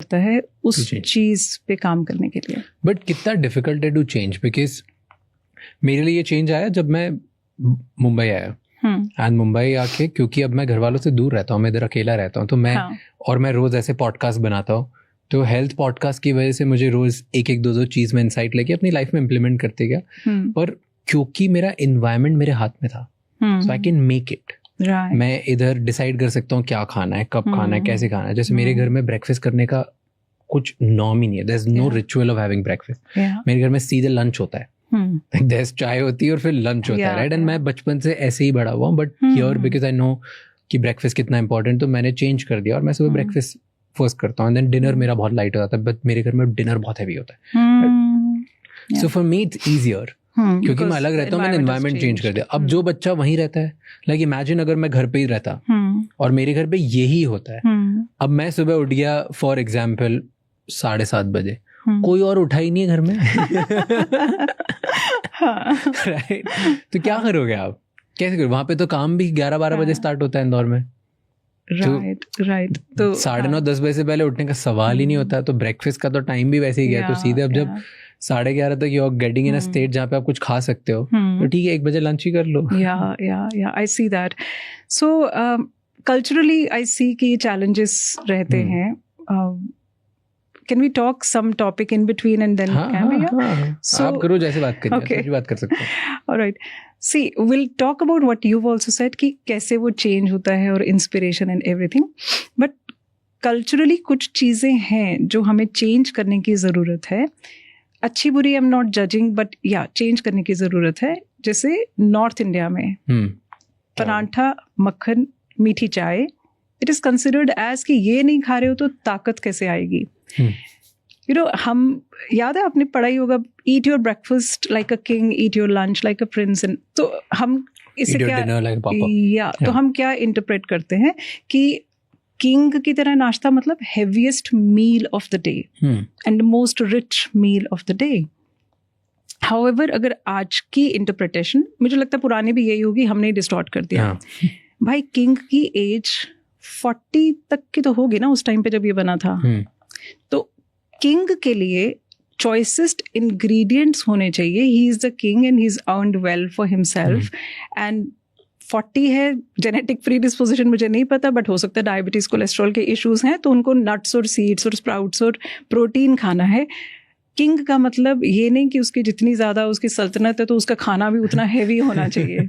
करता है उस चीज़ पे काम करने के लिए। बट कितना डिफिकल्ट है टू चेंज, बिकॉज मेरे लिए ये चेंज आया जब मैं मुंबई आया। एंड मुंबई आके, क्योंकि अब मैं घर वालों से दूर रहता हूँ, मैं इधर अकेला रहता हूँ, तो मैं और मैं रोज़ ऐसे पॉडकास्ट बनाता हूँ, तो हेल्थ पॉडकास्ट की वजह से मुझे रोज़ एक एक दो दो चीज़ में इंसाइट लेके अपनी लाइफ में इम्प्लीमेंट करते गया। और क्योंकि मेरा इन्वायरमेंट मेरे हाथ में था, सो आई कैन मेक इट। मैं इधर डिसाइड कर सकता हूँ क्या खाना है, कब खाना है, कैसे खाना है। जैसे मेरे घर में ब्रेकफास्ट करने का कुछ नॉर्म ही नहीं है, there is no ritual of having breakfast. मेरे घर में सीधे लंच होता है, देयर इज चाय होती है और फिर लंच होता है, राइट। एंड मैं बचपन से ऐसे ही बड़ा हुआ हूँ, but here because I know कि ब्रेकफास्ट कितना इंपॉर्टेंट, तो मैंने चेंज कर दिया और मैं सुबह ब्रेकफास्ट फर्स्ट करता हूँ, देन डिनर मेरा बहुत लाइट हो जाता है, बट मेरे घर में डिनर बहुत हैवी होता है। So for me it's easier, क्योंकि मैं अलग रहता हूँ, मैंने एनवायरनमेंट चेंज कर दिया। अब जो बच्चा वहीं रहता है, लाइक इमेजिन अगर मैं घर पे ही रहता और मेरे घर पे यही होता है, अब मैं सुबह उठ गया फॉर एग्जाम्पल 7:30 बजे, कोई और उठा ही नहीं है घर में, राइट। तो क्या करोगे आप, कैसे करोगे? वहां पे तो काम भी 11-12 बजे स्टार्ट होता है इंदौर में, राइट। तो 9:30-10 बजे से पहले उठने का सवाल ही नहीं होता। तो ब्रेकफास्ट का तो टाइम भी वैसे ही गया, तो सीधे अब जब 11:30 तक you are getting in a state जहाँ पे आप कुछ खा सकते हो, तो ठीक है 1 बजे लंच ही कर लो। या आई सी दैट। सो कल्चरली आई सी कि चैलेंजेस रहते हैं। Can we talk some topic in between and then can we? So आप करो जैसे बात करिए, okay. बात कर सकते हैं। All right. See, we'll talk about what you've also said कि कैसे वो change होता है और inspiration and everything. But culturally कुछ चीज़ें हैं जो हमें change करने की ज़रूरत है। अच्छी बुरी I'm not judging, but yeah, change करने की ज़रूरत है। जैसे North India में परांठा, मक्खन, मीठी चाय, it is considered as कि ये नहीं खा रहे हो तो ताकत कैसे आएगी। You know, हम याद है आपने पढ़ाई होगा, eat your breakfast like a king, eat your lunch like a prince, and तो हम इसे क्या like तो हम क्या इंटरप्रेट करते हैं कि किंग की तरह नाश्ता मतलब heaviest meal of the day and most rich meal of the day. However, अगर आज की इंटरप्रिटेशन, मुझे लगता है पुरानी भी यही होगी, हमने डिस्टॉर्ट कर दिया। भाई किंग की एज 40 तक की तो होगी ना उस टाइम पे जब ये बना था। तो किंग के लिए चॉइसेस्ट इंग्रेडिएंट्स होने चाहिए। He is the king and he is earned well for himself. And 40 है, जेनेटिक प्री डिस्पोजिशन मुझे नहीं पता, बट हो सकता है डायबिटीज कोलेस्ट्रॉल के इश्यूज हैं, तो उनको नट्स और सीड्स और स्प्राउट्स और प्रोटीन खाना है। किंग का मतलब ये नहीं कि उसकी जितनी ज़्यादा उसकी सल्तनत है तो उसका खाना भी उतना हैवी होना चाहिए।